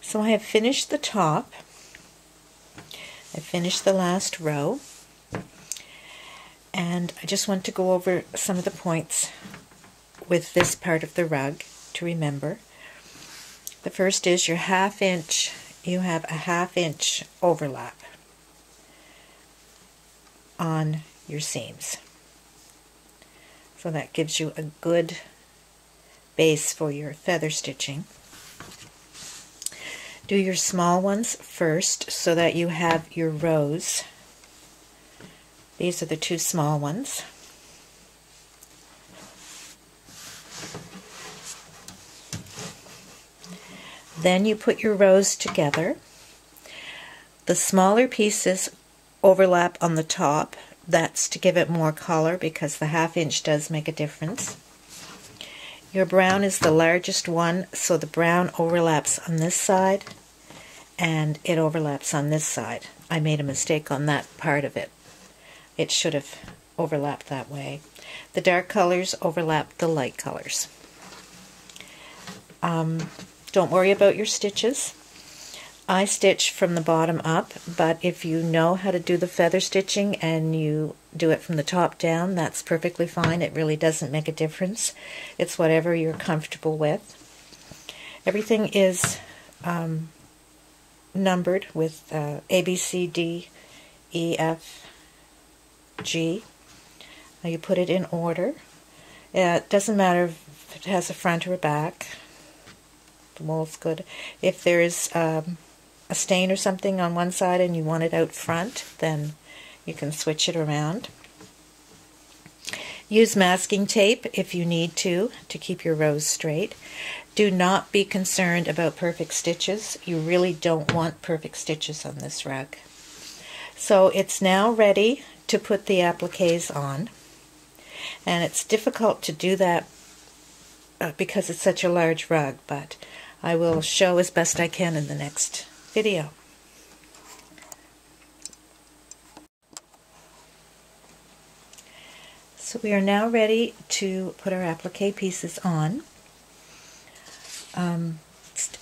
So I have finished the top. I finished the last row, and I just want to go over some of the points with this part of the rug to remember. The first is your ½ inch. You have a ½ inch overlap on your seams. So that gives you a good base for your feather stitching. Do your small ones first so that you have your rows. These are the two small ones. Then you put your rows together. The smaller pieces overlap on the top. That's to give it more color because the ½ inch does make a difference. Your brown is the largest one, so the brown overlaps on this side and it overlaps on this side. I made a mistake on that part of it. It should have overlapped that way. The dark colors overlap the light colors. Don't worry about your stitches. I stitch from the bottom up, but if you know how to do the feather stitching and you do it from the top down, that's perfectly fine. It really doesn't make a difference. It's whatever you're comfortable with. Everything is numbered with A, B, C, D, E, F, G. You put it in order. It doesn't matter if it has a front or a back. The wool's good. If there's a stain or something on one side and you want it out front, then you can switch it around. Use masking tape if you need to keep your rows straight. Do not be concerned about perfect stitches. You really don't want perfect stitches on this rug. So it's now ready to put the appliques on, and it's difficult to do that because it's such a large rug, but I will show as best I can in the next video. So we are now ready to put our applique pieces on.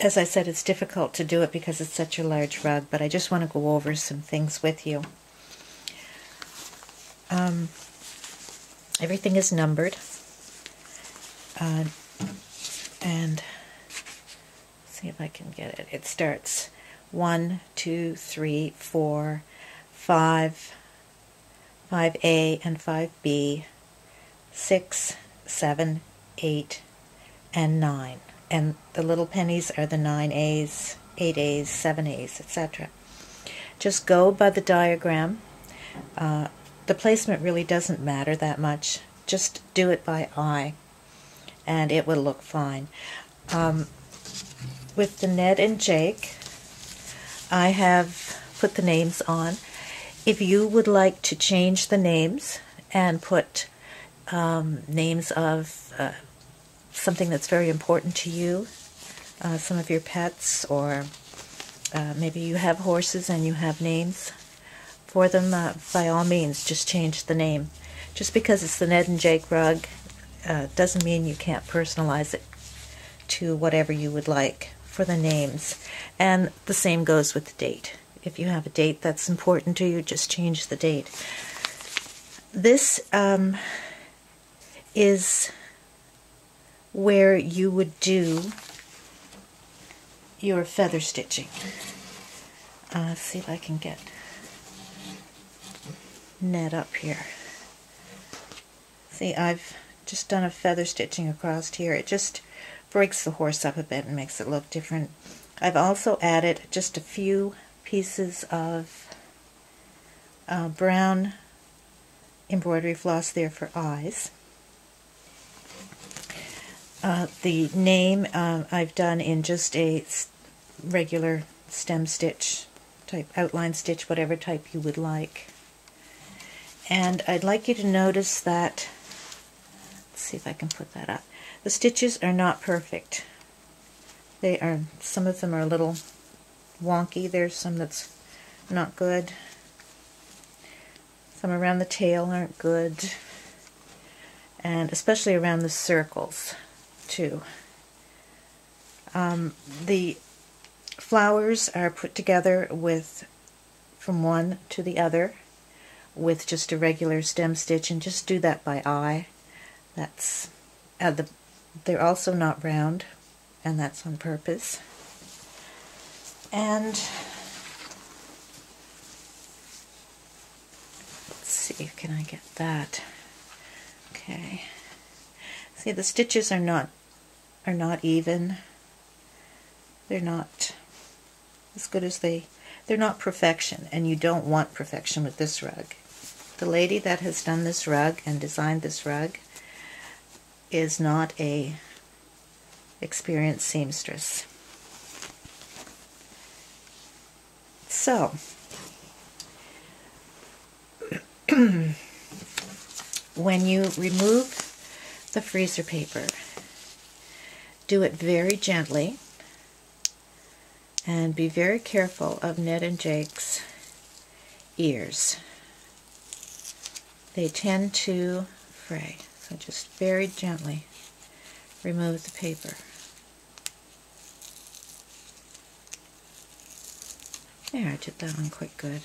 As I said, it's difficult to do it because it's such a large rug, but I just want to go over some things with you. Everything is numbered, and see if I can get it. It starts 1, 2, 3, 4, 5, 5A and 5B, 6, 7, 8, and 9. And the little pennies are the 9As, 8As, 7As, etc. Just go by the diagram. The placement really doesn't matter that much. Just do it by eye, and it will look fine. With the Ned and Jake, I have put the names on. If you would like to change the names and put names of something that's very important to you, some of your pets, or maybe you have horses and you have names for them, by all means, just change the name. Just because it's the Ned and Jake rug doesn't mean you can't personalize it to whatever you would like for the names. And the same goes with the date. If you have a date that's important to you, just change the date. This is where you would do your feather stitching. Let's see if I can get Ned up here. See, I've just done a feather stitching across here. It just breaks the horse up a bit and makes it look different. I've also added just a few pieces of brown embroidery floss there for eyes. The name I've done in just a regular stem stitch type, outline stitch, whatever type you would like. And I'd like you to notice that, let's see if I can put that up, the stitches are not perfect. They are, some of them are a little wonky. There's some that's not good. Some around the tail aren't good. And especially around the circles too. The flowers are put together with from one to the other with just a regular stem stitch, and just do that by eye. That's they're also not round, and that's on purpose. And let's see, can I get that? Okay. See, the stitches are not even. They're not as good as they're not perfection, and you don't want perfection with this rug. The lady that has done this rug and designed this rug is not a experienced seamstress. So, when you remove the freezer paper, do it very gently and be very careful of Ned and Jake's ears. They tend to fray, so just very gently remove the paper. There, I did that one quite good.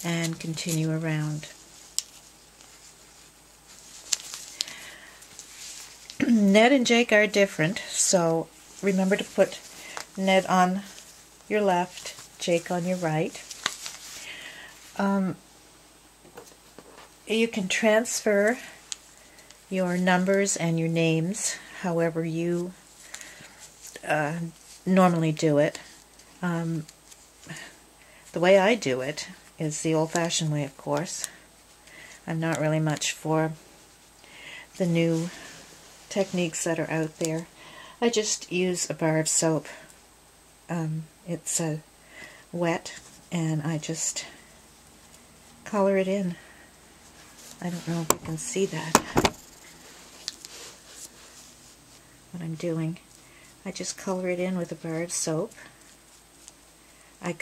And continue around. Ned and Jake are different, so remember to put Ned on your left, Jake on your right. You can transfer your numbers and your names however you normally do it. The way I do it is the old-fashioned way, of course. I'm not really much for the new techniques that are out there. I just use a bar of soap. It's wet, and I just color it in. I don't know if you can see that, what I'm doing. I just color it in with a bar of soap. I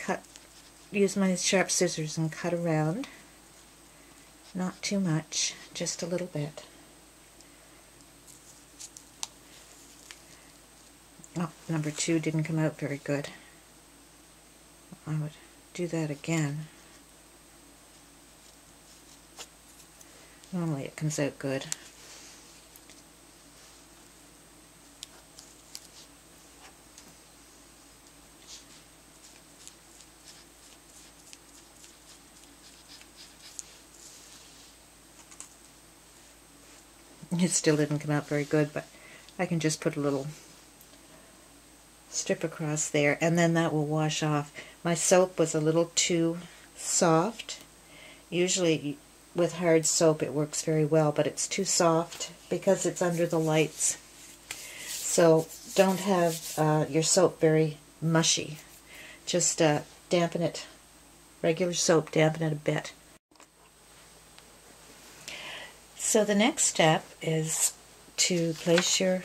use my sharp scissors and cut around. Not too much, just a little bit. Oh, number 2 didn't come out very good. I would do that again. Normally it comes out good. It still didn't come out very good, but I can just put a little strip across there, and then that will wash off. My soap was a little too soft. Usually with hard soap it works very well, but it's too soft because it's under the lights. So don't have your soap very mushy. Just dampen it. Regular soap, dampen it a bit. So the next step is to place your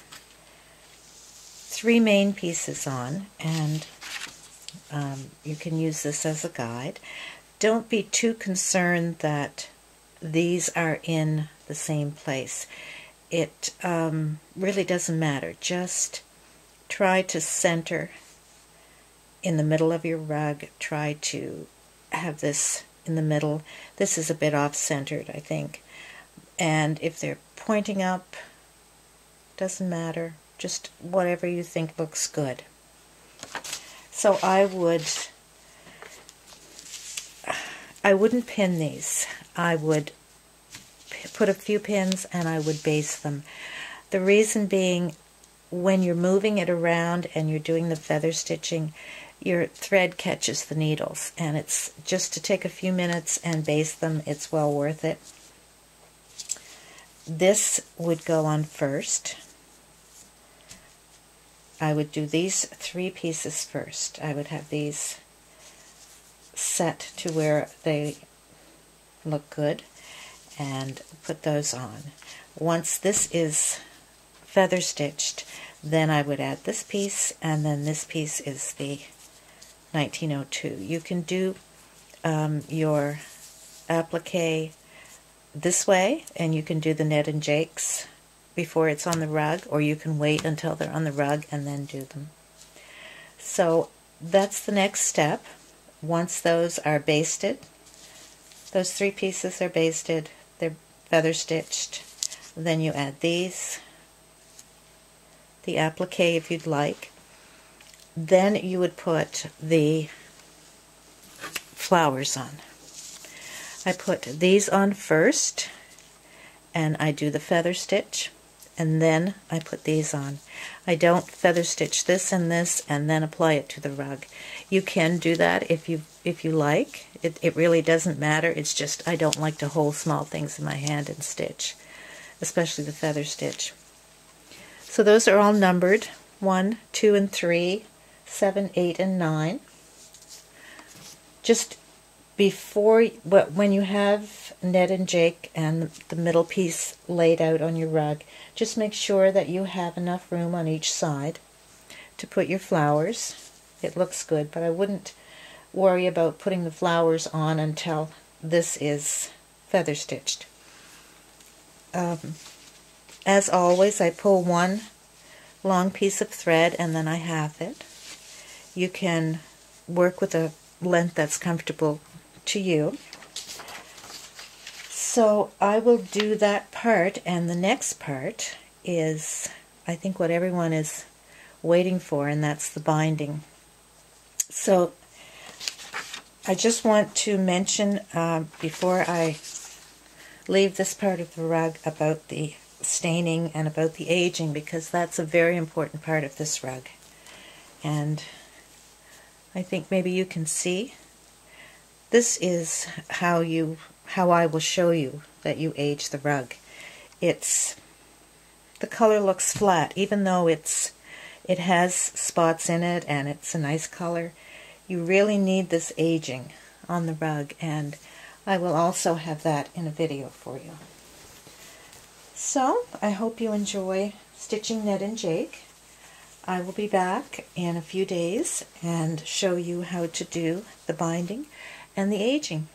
3 main pieces on, and you can use this as a guide. Don't be too concerned that these are in the same place. It really doesn't matter. Just try to center in the middle of your rug. Try to have this in the middle. This is a bit off-centered, I think. And if they're pointing up, doesn't matter. Just whatever you think looks good. So I wouldn't pin these. I would put a few pins and I would base them. The reason being, when you're moving it around and you're doing the feather stitching, your thread catches the needles, and it's just to take a few minutes and base them. It's well worth it. This would go on first. I would do these 3 pieces first. I would have these set to where they look good and put those on. Once this is feather stitched, then I would add this piece, and then this piece is the 1902. You can do your applique this way, and you can do the Ned and Jake's before it's on the rug, or you can wait until they're on the rug and then do them. So that's the next step. Once those are basted, those 3 pieces are basted, they're feather stitched, then you add these, the applique if you'd like. Then you would put the flowers on. I put these on first, and I do the feather stitch, and then I put these on. I don't feather stitch this and this and then apply it to the rug. You can do that if you like. It really doesn't matter. It's just I don't like to hold small things in my hand and stitch, especially the feather stitch. So those are all numbered: 1, 2, and 3, 7, 8, and 9. Just before, when you have Ned and Jake and the middle piece laid out on your rug, just make sure that you have enough room on each side to put your flowers. It looks good, but I wouldn't worry about putting the flowers on until this is feather stitched. As always, I pull one long piece of thread and then I half it. You can work with a length that's comfortable to you. So I will do that part, and the next part is, I think, what everyone is waiting for, and that's the binding. So I just want to mention before I leave this part of the rug about the staining and about the aging, because that's a very important part of this rug. And I think maybe you can see. This is how I will show you that you age the rug. The color looks flat, even though it has spots in it and it's a nice color. You really need this aging on the rug, and I will also have that in a video for you. So I hope you enjoy stitching Ned and Jake. I will be back in a few days and show you how to do the binding and the aging.